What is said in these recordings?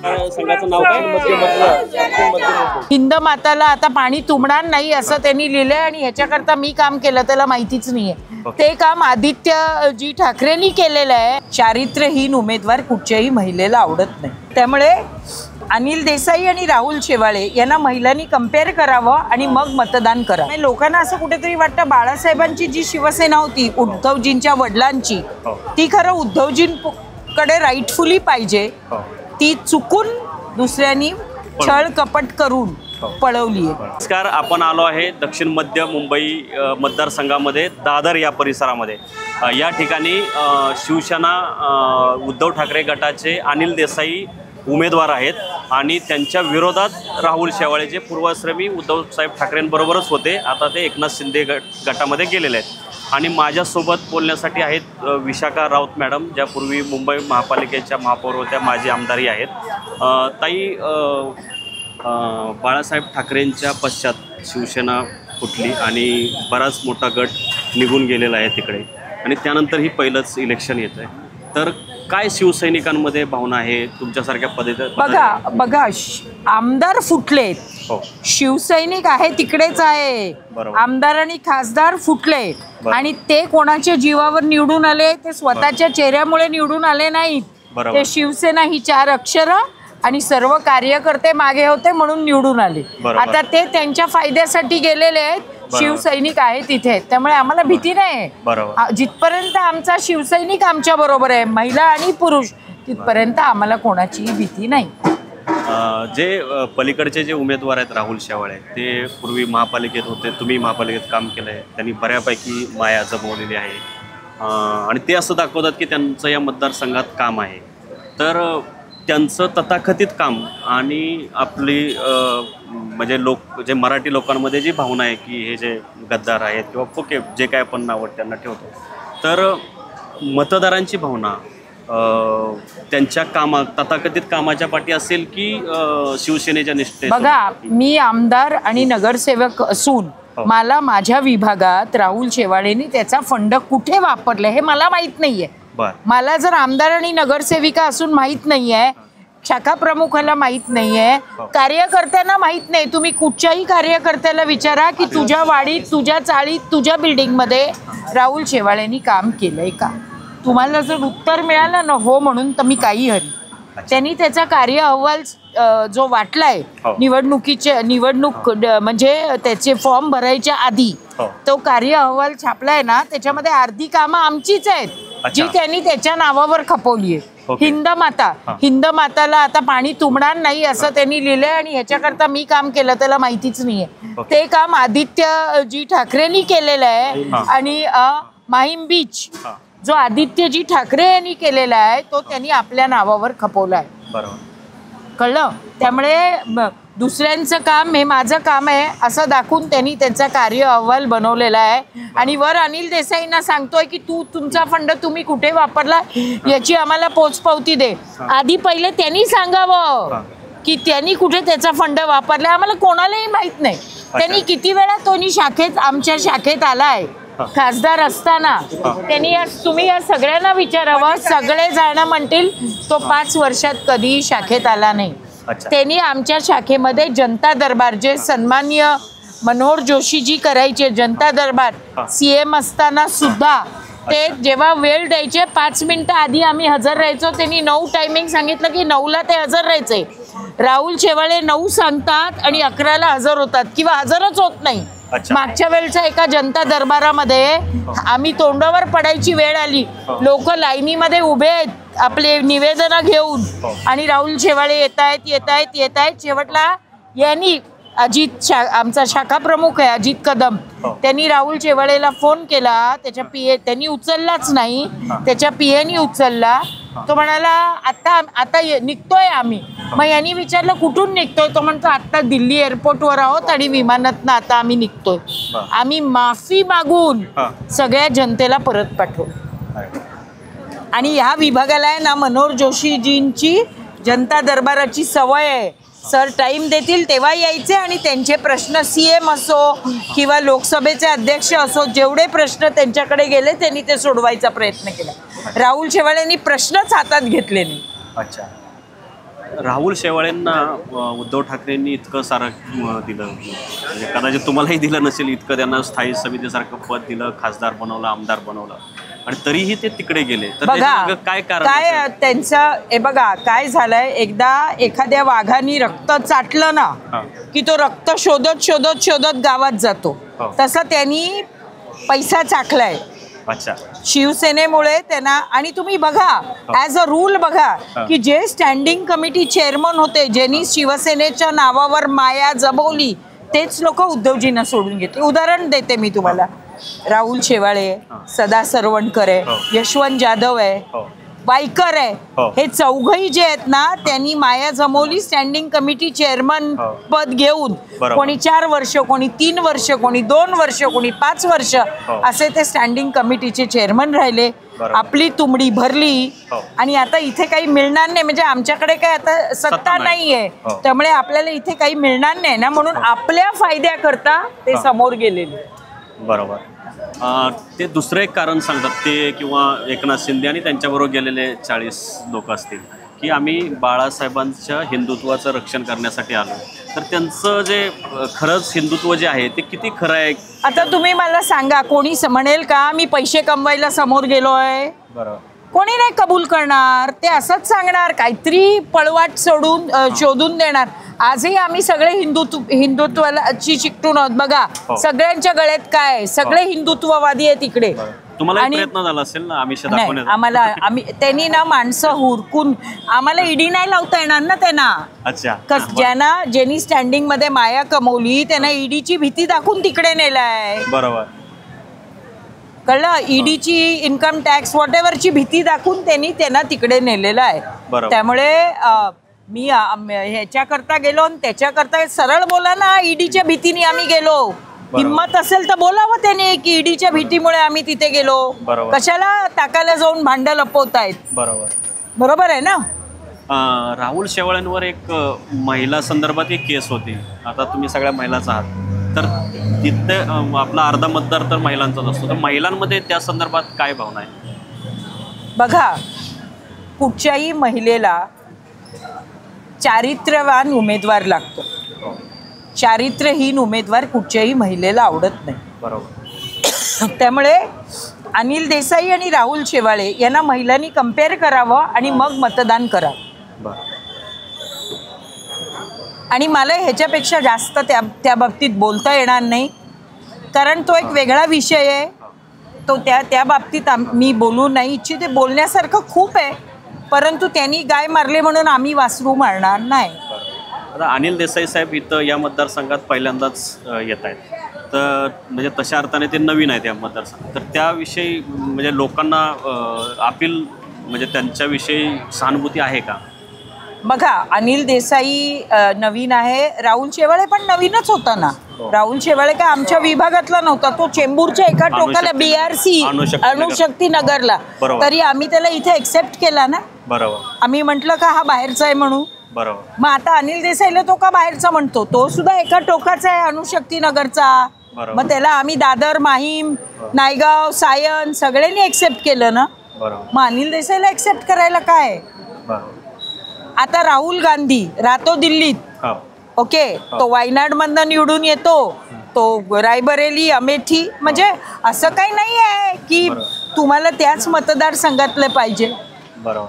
संघाचं नाव काय? हिंद माताला आता पाणी तुंबणार नाही असं त्यांनी लिहिलंय आणि ह्याच्याकरता मी काम केलं त्याला माहितीच नाहीये. ते काम आदित्यजी ठाकरेंनी केलेलं आहे. चारित्र्यहीन उमेदवार कुठच्याही महिलेला आवडत नाही. त्यामुळे अनिल देसाई आणि राहुल शेवाळे यांना महिलांनी कम्पेअर करावं आणि मग मतदान करा. लोकांना असं कुठेतरी वाटतं बाळासाहेबांची जी शिवसेना होती उद्धवजींच्या वडिलांची ती खरं उद्धवजींकडे राईटफुली पाहिजे, ती चुकून दुसऱ्यांनी छळ कपट करून पळवली आहे. नमस्कार, आपण आलो आहे दक्षिण मध्य मुंबई मतदारसंघामध्ये दादर या परिसरामध्ये. या ठिकाणी शिवसेना उद्धव ठाकरे गटाचे अनिल देसाई उमेदवार आहेत आणि त्यांच्या विरोधात राहुल शेवाळे जे पूर्वाश्रमी उद्धवसाहेब ठाकरेंबरोबरच होते, आता ते एकनाथ शिंदे गटामध्ये गेलेले आहेत. आणि माझ्यासोबत बोलण्यासाठी आहेत विशाखा राऊत मॅडम, ज्या पूर्वी मुंबई महापालिकेच्या महापौर होत्या, माजी आमदारही आहेत. ताई, बाळासाहेब ठाकरेंच्या पश्चात शिवसेना फुटली आणि बराच मोठा गट निघून गेलेला आहे तिकडे आणि त्यानंतर ही पहिलंच इलेक्शन येतं आहे. तर काय शिवसैनिकांमध्ये भावना आहे तुमच्यासारख्या बघा आमदार फुटले, शिवसैनिक आहे तिकडेच आहे. आमदार आणि खासदार फुटले आणि ते कोणाच्या जीवावर निवडून आले? ते स्वतःच्या चेहऱ्यामुळे निवडून आले नाहीत. ते शिवसेना ही 4 अक्षरं आणि सर्व कार्यकर्ते मागे होते म्हणून निवडून आले. आता ते त्यांच्या फायद्यासाठी गेलेले आहेत. शिवसैनिक आहे तिथे, त्यामुळे आम्हाला भीती नाही. जिथपर्यंत आमचा शिवसैनिक आमच्या बरोबर आहे, महिला आणि पुरुष, तिथपर्यंत आम्हाला कोणाचीही भीती नाही. जे पलीकडचे जे उमेदवार आहेत राहुल शेवाळे, ते पूर्वी महापालिकेत होते, तुम्ही महापालिकेत काम केलं आहे, त्यांनी बऱ्यापैकी माया जमवलेली आहे आणि ते असं दाखवतात की त्यांचं या मतदारसंघात काम आहे. तर त्यांचं तथाकथित काम आणि आपली म्हणजे जे मराठी लोकांमध्ये जी भावना आहे की हे जे गद्दार आहेत किंवा फोके जे काय आपण नावं त्यांना ठेवतो, तर मतदारांची भावना त्यांच्या तथाकथित कामाच्या पाठी असेल की शिवसेनेच्या निष्ठे? बघा, मी आमदार आणि नगरसेवक असून मला माझ्या विभागात राहुल शेवाळेंनी त्याचा फंड कुठे वापरले हे मला माहित नाहीये. मला जर आमदार आणि नगरसेविका असून माहित नाहीये, शाखा प्रमुखाला माहित नाहीये, कार्यकर्त्यांना माहित नाही. तुम्ही कुठच्याही कार्यकर्त्याला विचारा की तुझ्या वाडीत, तुझ्या चाळीत, तुझ्या बिल्डिंग मध्ये राहुल शेवाळेंनी काम केलंय का? तुम्हाला जर उत्तर मिळालं ना हो म्हणून, तर मी काही हरी. त्यांनी त्याचा कार्य अहवाल जो वाटलाय निवडणूक म्हणजे त्याचे फॉर्म भरायच्या आधी तो कार्य अहवाल छापलाय ना, त्याच्यामध्ये अर्धी कामं आमचीच आहेत जी त्यांनी त्याच्या नावावर खपवली आहे. हिंद माताला आता पाणी तुंबणार नाही असं त्यांनी लिहिलंय आणि ह्याच्याकरता मी काम केलं त्याला माहितीच नाहीये. ते काम आदित्यजी ठाकरेंनी केलेलं आहे आणि माहीम बीच जो आदित्यजी ठाकरे यांनी केलेला आहे तो त्यांनी आपल्या नावावर खपवला आहे. कळलं? त्यामुळे दुसऱ्यांचं काम हे माझं काम आहे असं दाखवून त्यांनी त्यांचा कार्य अहवाल बनवलेला आहे आणि वर अनिल देसाईंना सांगतोय की तुमचा फंड तुम्ही कुठे वापरला याची आम्हाला पोचपावती दे. आधी पहिले त्यांनी सांगावं की त्यांनी कुठे त्याचा फंड वापरला. आम्हाला कोणालाही माहित नाही. त्यांनी किती वेळा आमच्या शाखेत आलाय खासदार असताना. त्यांनी तुम्ही या सगळ्यांना विचारावं, सगळे जण म्हणतील तो 5 वर्षात कधीही शाखेत आला नाही. त्यांनी आमच्या शाखेमध्ये जनता दरबार जे सन्माननीय मनोहर जोशीजी करायचे, जनता दरबार CM असताना सुद्धा ते जेव्हा वेळ द्यायचे 5 मिनिटं आधी आम्ही हजर राहायचो. त्यांनी 9 टायमिंग सांगितलं की 9ला ते हजर राहायचे. राहुल शेवाळे 9 सांगतात आणि 11ला हजर होतात किंवा हजरच होत नाही. मागच्या वेळच्या एका जनता दरबारामध्ये आम्ही तोंडावर पडायची वेळ आली, लोक लाईनीमध्ये उभे आहेत आपले निवेदन घेऊन आणि राहुल शेवाळे येत आहेत. शेवटला यांनी आमचा शाखा प्रमुख आहे अजित कदम, त्यांनी राहुल शेवाळेला फोन केला. त्याच्या PA त्यांनी उचललाच नाही, त्याच्या PAनी उचलला. तो म्हणाला आता निघतोय आम्ही. मग यांनी विचारलं कुठून निघतोय? तो म्हणतो आता दिल्ली एअरपोर्टवर आहोत आणि विमानातनं आता आम्ही निघतोय. आम्ही माफी मागून सगळ्या जनतेला परत पाठवू आणि ह्या विभागाला आहे ना मनोहर जोशीजींची जनता दरबाराची सवय आहे. सर टाइम देतील तेव्हा यायचे आणि त्यांचे प्रश्न CM असो किंवा लोकसभेचे अध्यक्ष असो, जेवढे प्रश्न त्यांच्याकडे गेले त्यांनी ते सोडवायचा प्रयत्न केला. राहुल शेवाळेंनी प्रश्नच हातात घेतले नाही. राहुल शेवाळेंना उद्धव ठाकरेंनी इतकं सारं दिलं, म्हणजे कदाचित तुम्हालाही दिलं नसेल इतकं, त्यांना स्थायी समितीसारखं पद दिलं, खासदार बनवलं, आमदार बनवलं, आणि तरीही ते तिकडे गेले. तर बघा काय कारण काय त्यांचं, हे बघा काय झालंय, एकदा एखाद्या वाघाने रक्त चाटलं ना की तो रक्त शोधत शोधत शोधत गावात जातो, तसं त्यांनी पैसा चाखलाय. अच्छा. शिवसेनेमुळे त्यांना, आणि तुम्ही बघा ॲज अ रूल बघा की जे स्टँडिंग कमिटी चेअरमन होते, ज्यांनी शिवसेनेच्या नावावर माया जमवली, तेच लोक उद्धवजींना सोडून घेतले. उदाहरण देते मी तुम्हाला. राहुल शेवाळे, सदा सरवणकर आहे, यशवंत जाधव आहे, वायकर आहे, हे चौघही जे आहेत ना, त्यांनी माया जमवली स्टँडिंग कमिटी चेअरमन पद घेऊन. कोणी 4 वर्ष, कोणी 3 वर्ष, कोणी 2 वर्ष, कोणी 5 वर्ष असे ते स्टँडिंग कमिटीचे चेअरमन राहिले. आपली तुंबडी भरली आणि आता इथे काही मिळणार नाही, म्हणजे आमच्याकडे काही आता सत्ता नाहीये, त्यामुळे आपल्याला इथे काही मिळणार नाही ना, म्हणून आपल्या फायद्याकरता ते समोर गेलेले. बरोबर. ते दुसरं एक कारण सांगतात ते, किंवा एकनाथ शिंदे आणि त्यांच्याबरोबर गेलेले 40 लोक असतील, की आम्ही बाळासाहेबांच्या हिंदुत्वाचं रक्षण करण्यासाठी आलो. तर त्यांचं जे खरंच हिंदुत्व जे आहे ते किती खरं आहे? आता तुम्ही मला सांगा, कोणी म्हणेल का मी पैसे कमवायला समोर गेलोय? बरोबर. कोणी नाही कबूल करणार. ते असंच सांगणार, काहीतरी पळवाट सोडून शोधून देणार. आजही आम्ही सगळे हिंदुत्वाची चिकटून आहोत. बघा सगळ्यांच्या गळ्यात काय, सगळे हिंदुत्ववादी आहेत इकडे. तुम्हाला प्रयत्न झाला असेल ना आमिष दाखवण्याचा? आम्हाला त्यांनी ना माणसं हुरकून, आम्हाला ईडी नाही लावता येणार ना त्यांना. अच्छा. ज्यांनी स्टँडिंग मध्ये माया कमवली त्यांना ईडीची भीती दाखवून तिकडे नेलाय. बरोबर. कळलं? ईडीची, इन्कम टॅक्स, व्हॉट एव्हरची भीती दाखवून त्यांना तिकडे नेलेलं आहे. त्यामुळे मी ह्याच्याकरता गेलो आणि त्याच्याकरता, सरळ बोला ना, ईडीच्या भीतीने आम्ही गेलो. हिंमत असेल तर बोलावं त्याने की ईडीच्या भीतीमुळे आम्ही तिथे गेलो. कशाला टाकायला जाऊन भांड लपवतायत. बरोबर आहे ना. राहुल शेवाळेंवर एक महिला संदर्भात एक केस होती. आता तुम्ही सगळ्या महिलाच आहात, तर तिथे आपला अर्धा मतदार तर महिलांचाच असतो. तर महिलांमध्ये त्या संदर्भात काय भावना आहे? बघा, कुठच्याही महिलेला चारित्र्यवान उमेदवार लागतो. चारित्र्यहीन उमेदवार कुठच्याही महिलेला आवडत नाही. बरोबर. त्यामुळे अनिल देसाई आणि राहुल शेवाळे यांना महिलांनी कम्पेअर करावं आणि मग मतदान करावं. आणि मला ह्याच्यापेक्षा जास्त त्या बाबतीत बोलता येणार नाही, कारण तो एक वेगळा विषय आहे. तो त्या बाबतीत मी बोलू नाही इच्छिते. बोलण्यासारखं खूप आहे, परंतु त्यांनी गाय मारले म्हणून आम्ही वासरू मारणार नाही. आता अनिल देसाई साहेब इथं या मतदारसंघात पहिल्यांदाच येत आहेत, तर म्हणजे तशा अर्थाने ते नवीन आहेत या मतदारसंघात. तर त्याविषयी म्हणजे लोकांना अपील, म्हणजे त्यांच्याविषयी सहानुभूती आहे का? बघा, अनिल देसाई नवीन आहे, राहुल शेवाळे पण नवीनच होता ना. राहुल शेवाळे काय आमच्या विभागातला नव्हता, तो चेंबूरच्या एका टोकाला BRC अणुशक्ती नगरला, तरी आम्ही त्याला इथे एक्सेप्ट केला ना. बरोबर. आम्ही म्हटलं का हा बाहेरचा आहे म्हणून. बरोबर. मग आता अनिल देसाईला तो का बाहेरचा म्हणतो? तो सुद्धा एका टोकाचा आहे, अणुशक्ती नगरचा. मग त्याला आम्ही दादर, माहीम, नायगाव, सायन सगळ्यांनी एक्सेप्ट केलं ना. मग अनिल देसाईला एक्सेप्ट करायला काय? आता राहुल गांधी राहतो दिल्लीत, ओके, तो वायनाड मधनं निवडून येतो, तो रायबरेली, अमेठी, म्हणजे असं काही नाही आहे की तुम्हाला त्याच मतदारसंघातले पाहिजे.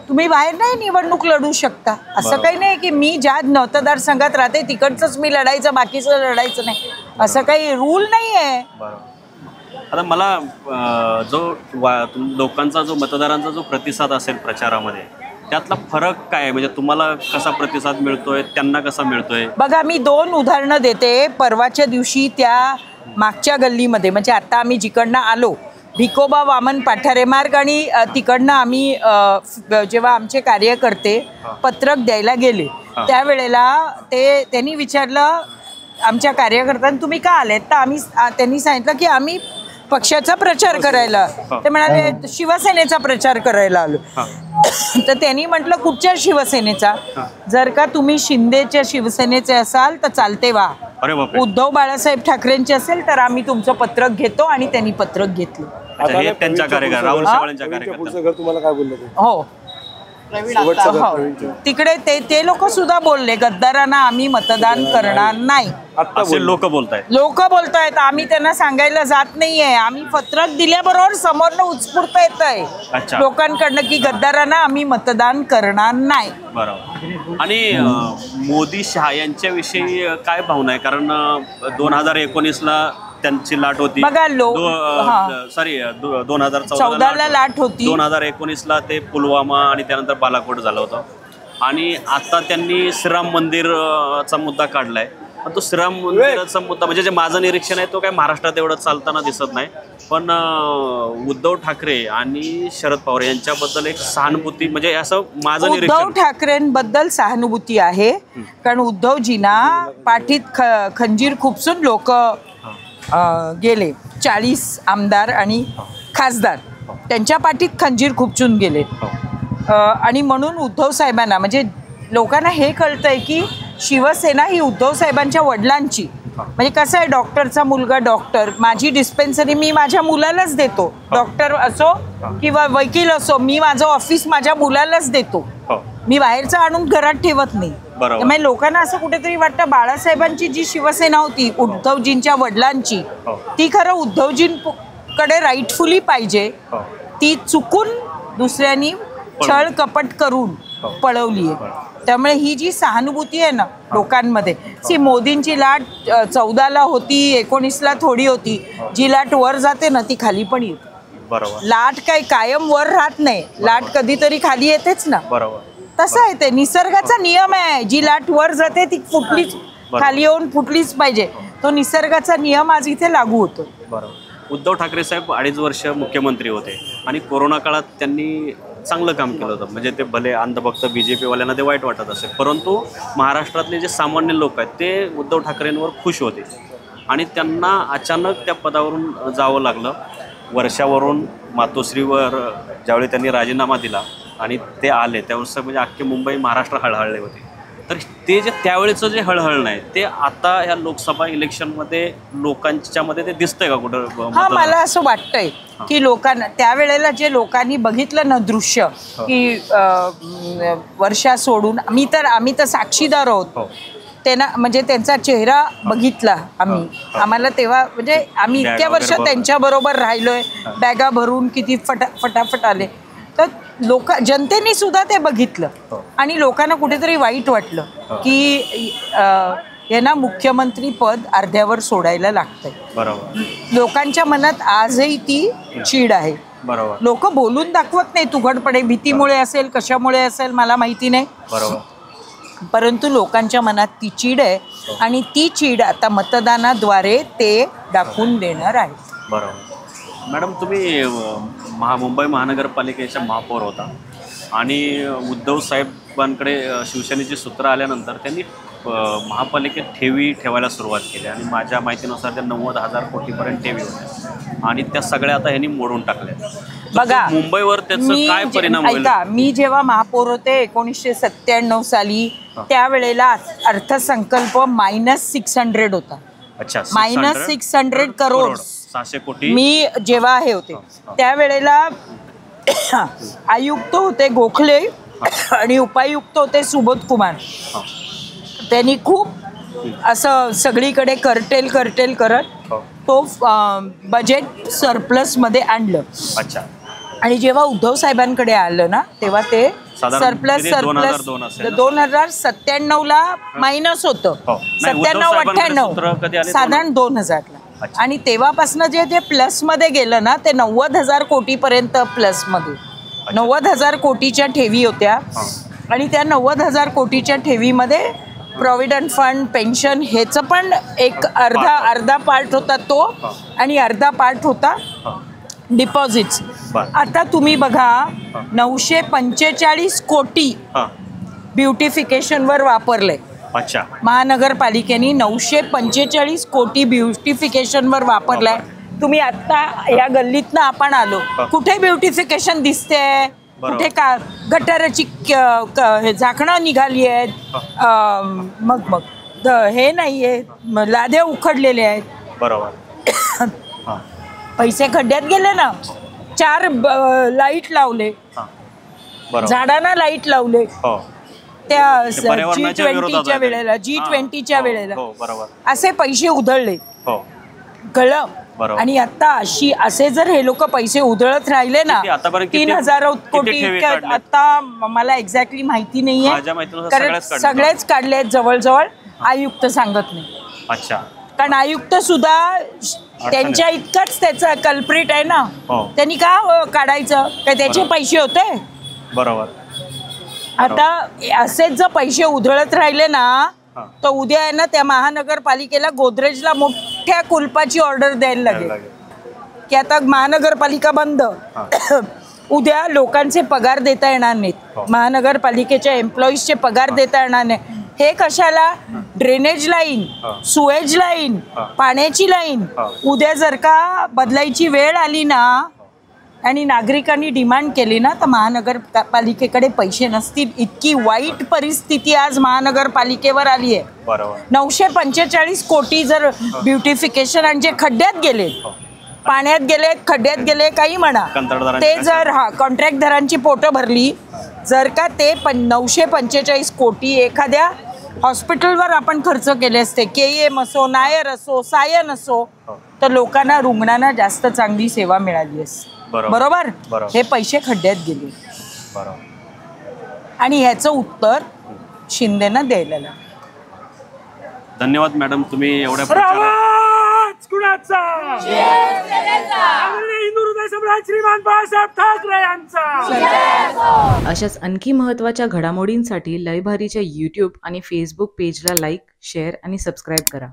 तुम्ही बाहेर नाही निवडणूक लढू शकता. असं काही नाही की मी ज्या मतदारसंघात राहते तिकडचंच मी लढायचं, बाकीचं लढायचं नाही, असं काही रूल नाही आहे. आता मला लोकांचा जो मतदारांचा जो प्रतिसाद असेल प्रचारामध्ये, त्यातला फरक काय, म्हणजे तुम्हाला कसा प्रतिसाद मिळतोय, त्यांना कसा मिळतोय? बघा, मी 2 उदाहरणं देते. परवाच्या दिवशी त्या मागच्या गल्लीमध्ये, म्हणजे आता आम्ही जिकडनं आलो, भिकोबा वामन पाठारे मार्ग, आणि तिकडनं आम्ही जेव्हा आमचे कार्यकर्ते पत्रक द्यायला गेले त्यावेळेला त्यांनी विचारलं आमच्या कार्यकर्त्यांनी, तुम्ही का आलेत? तर त्यांनी सांगितलं की आम्ही पक्षाचा प्रचार करायला. ते म्हणाले शिवसेनेचा प्रचार करायला आलो. तर त्यांनी म्हटलं कुठच्या शिवसेनेचा? जर का तुम्ही शिंदेच्या शिवसेनेचे असाल तर चालते वा, उद्धव बाळासाहेब ठाकरेंचे असेल तर आम्ही तुमचं पत्रक घेतो. आणि त्यांनी पत्रक घेतलं. त्यांच्या कार्यकर्त्यांना राहुल शेवाळेंच्या कार्यकर्त्यांना हो, तिकडे ते लोक सुद्धा बोलले गद्दारांना आम्ही मतदान करणार नाही. असे लोक बोलतायत. आम्ही त्यांना सांगायला जात नाहीये. आम्ही पत्रक दिल्याबरोबर समोरनं उत्स्फूर्त येत आहे लोकांकडनं की गद्दारांना आम्ही मतदान करणार नाही. बरोबर. आणि मोदी शहा यांच्याविषयी काय भावना आहे? कारण 2019ला त्यांची लाट होती. बघा 2014ला लाट होती. 2019ला ते पुलवामा आणि त्यानंतर बालाकोट झालं होतं. आणि आता त्यांनी श्रीराम मंदिरचा मुद्दा काढलाय. पण तो श्रीराम मंदिराचा मुद्दा म्हणजे जे माझं निरीक्षण आहे तो काय महाराष्ट्रात एवढं चालताना दिसत नाही. पण उद्धव ठाकरे आणि शरद पवार यांच्याबद्दल एक सहानुभूती म्हणजे असं माझं निरीक्षण. उद्धव ठाकरेंबद्दल सहानुभूती आहे कारण उद्धवजींना पाठीत खंजीर खुपसून लोक गेले. 40 आमदार आणि खासदार त्यांच्या पाठीत खंजीर खुपसून गेले. आणि म्हणून उद्धव साहेबांना म्हणजे लोकांना हे कळतंय की शिवसेना ही उद्धव साहेबांच्या वडिलांची. म्हणजे कसं आहे डॉक्टरचा मुलगा डॉक्टर, माझी डिस्पेन्सरी मी माझ्या मुलालाच देतो. डॉक्टर असो किंवा वकील असो, मी माझं ऑफिस माझ्या मुलालाच देतो. मी बाहेरचं आणून घरात ठेवत नाही. त्यामुळे लोकांना असं कुठेतरी वाटतं बाळासाहेबांची जी शिवसेना होती उद्धवजींच्या वडिलांची ती खरं उद्धवजींकडे राईटफुली पाहिजे. ती चुकून दुसऱ्यांनी छळ कपट करून पळवली आहे. त्यामुळे ही जी सहानुभूती आहे ना लोकांमध्ये मोदींची लाट 14ला होती, 19ला थोडी होती. जी लाट वर जाते ना ती खाली पण येते. बरोबर. लाट काही कायम वर राहत नाही. लाट कधीतरी खाली येतेच ना. बरोबर. तसं आहे ते निसर्गाचा नियम आहे. जी लाट वर जाते ती फुटलीच खाली येऊन फुटलीच पाहिजे. तो निसर्गाचा नियम आज इथे लागू होतो. बरोबर. उद्धव ठाकरे साहेब 2.5 वर्ष मुख्यमंत्री होते आणि कोरोना काळात त्यांनी चांगलं काम केलं होतं. म्हणजे ते भले अंधभक्त BJP-वाल्यांना ते वाईट वाटत असेल, परंतु महाराष्ट्रातले जे सामान्य लोक आहेत ते उद्धव ठाकरेंवर खुश होते आणि त्यांना अचानक त्या पदावरून जावं लागलं. वर्षावरून मातोश्रीवर ज्यावेळी त्यांनी राजीनामा दिला आणि ते आले त्यावेळेस म्हणजे अख्खे मुंबई महाराष्ट्र हळहळले होते. तर ते जे त्यावेळेचं जे हळहळ नाही ते आता ह्या लोकसभा इलेक्शनमध्ये लोकांच्यामध्ये ते दिसतंय का कुठं? हा, मला असं वाटतंय की लोकांना त्यावेळेला जे लोकांनी बघितलं ना दृश्य की वर्षा सोडून आम्ही तर साक्षीदार आहोत. त्यांना म्हणजे त्यांचा चेहरा बघितला आम्हाला तेव्हा म्हणजे आम्ही इतक्या वर्ष त्यांच्याबरोबर राहिलोय. बॅगा भरून किती फटाफट आले. तर जनतेने सुद्धा ते बघितलं आणि लोकांना कुठेतरी वाईट वाटलं की यांना मुख्यमंत्री पद अर्ध्यावर सोडायला लागतंय. बरोबर. लोकांच्या मनात आजही ती चीड आहे. बरोबर. लोक बोलून दाखवत नाही तुघडपणे. भीतीमुळे असेल कशामुळे असेल मला माहिती नाही. बरोबर. परंतु लोकांच्या मनात ती चीड आहे आणि ती चीड आता मतदानाद्वारे ते दाखवून देणार आहे. बरोबर. मॅडम तुम्ही मुंबई महानगरपालिकेच्या महापौर होता आणि उद्धव साहेबांकडे शिवसेनेची सूत्र आल्यानंतर त्यांनी महापालिकेत ठेवायला सुरुवात केली आणि माझ्या माहितीनुसार त्या 90,000 कोटीपर्यंत ठेवी होत्या आणि त्या सगळ्या आता ह्यांनी मोडून टाकल्या. बघा मुंबईवर त्याचा काय परिणाम होईल? ऐका, मी जेव्हा महापौर होते 1997 साली त्यावेळेला अर्थसंकल्प -600 होता. अच्छा. -600 करोड 600 कोटी. मी जेव्हा हे होते त्यावेळेला आयुक्त होते गोखले आणि उपायुक्त होते सुबोध कुमार. त्यांनी खूप असं सगळीकडे करटेल करत तो बजेट सरप्लसमध्ये आणलं. अच्छा. आणि जेव्हा उद्धव साहेबांकडे आलं ना तेव्हा ते सरप्लस 2097ला मायनस होतं. 97-98 साधारण 2000ला. आणि तेव्हापासून जे प्लसमध्ये गेलं ना ते 90,000 कोटीपर्यंत प्लसमध्ये 90,000 कोटीच्या ठेवी होत्या. आणि त्या 90,000 कोटीच्या ठेवीमध्ये प्रॉव्हिडंट फंड पेन्शन ह्याचं पण एक अर्धा पार्ट होता तो आणि अर्धा पार्ट होता डिपॉझिट्स. आता तुम्ही बघा 945 कोटी ब्युटिफिकेशनवर वापरले. अच्छा. महानगरपालिकेने 945 कोटी ब्युटिफिकेशनवर वापरलाय. तुम्ही आता या गल्लीतनं आपण आलो कुठे ब्युटिफिकेशन दिसते? कुठे का गटाराची झाकणं निघाली आहेत. मग हे नाही आहे, लाद्या उखडलेले आहेत. बरोबर. पैसे खड्ड्यात गेले ना. 4 लाईट लावले बरोबर. झाडांना लाईट लावले हो त्या ते पर्यावरणाच्या विरोधात G20च्या आहे. वेळेला G20च्या हो, वेळेला हो बरोबर. असे पैसे उधळले हो कळलं. बरोबर. आणि आता असे जर हे लोक पैसे उधळत राहिले ना किती आतापर्यंत किती- 3,000 किती कोटी ठेवी इतक्या- काढल्या? आता मला एक्झॅक्टली माहिती नाहीये माझ्या माहितीनुसार कारण सगळ्याच काढल्या. सगळेच काढले जवळजवळ. आयुक्त सांगत नाही अच्छा कारण आयुक्त सुद्धा त्यांच्या इतकाच त्याचा कल्प्रिट आहे ना. हो. त्यांनी का काढायचं काय त्याचे बरोबर. पैसे होते. बरोबर. आता असेच जर पैसे उधळत राहिले ना हा. तर उद्या आहे ना त्या महानगरपालिकेला गोदरेजला मोठ्या कुलपाची ऑर्डर द्यायला लागेल की आता महानगरपालिका बंद. उद्या लोकांचे पगार देता येणार नाहीत. हो. महानगरपालिकेच्या एम्प्लॉईजचे पगार देता येणार नाही. हे कशाला ड्रेनेज लाईन हो. सुएज लाईन हो. पाण्याची लाईन हो. उद्या जर का बदलायची वेळ आली ना आणि नागरिकांनी डिमांड केली ना तर महानगरपालिकेकडे पैसे नसतील. इतकी वाईट परिस्थिती आज महानगरपालिकेवर आली आहे. बरोबर. 945 कोटी जर ब्युटिफिकेशन आणि जे खड्ड्यात गेले पाण्यात गेले खड्ड्यात गेले काही म्हणा कंत्राटदारांचे ते जर कॉन्ट्रॅक्टदारांची पोटं भरली जर का ते 945 कोटी एखाद्या हॉस्पिटलवर आपण खर्च केले असते KEM असो नायर असो सायन असो तर लोकांना रुग्णांना जास्त चांगली सेवा मिळाली असते. बरोबर. हे पैसे खड्ड्यात गेले बरोबर. आणि ह्याचं उत्तर शिंदेनं द्यायला लागलं. धन्यवाद मॅडम तुम्ही एवढ्या श्रीमान बाळासाहेब ठाकरे यांचा. अशाच आणखी महत्त्वाच्या घडामोडींसाठी लय भारीच्या यूट्यूब आणि फेसबुक पेजला लाईक, शेअर आणि सबस्क्राईब करा.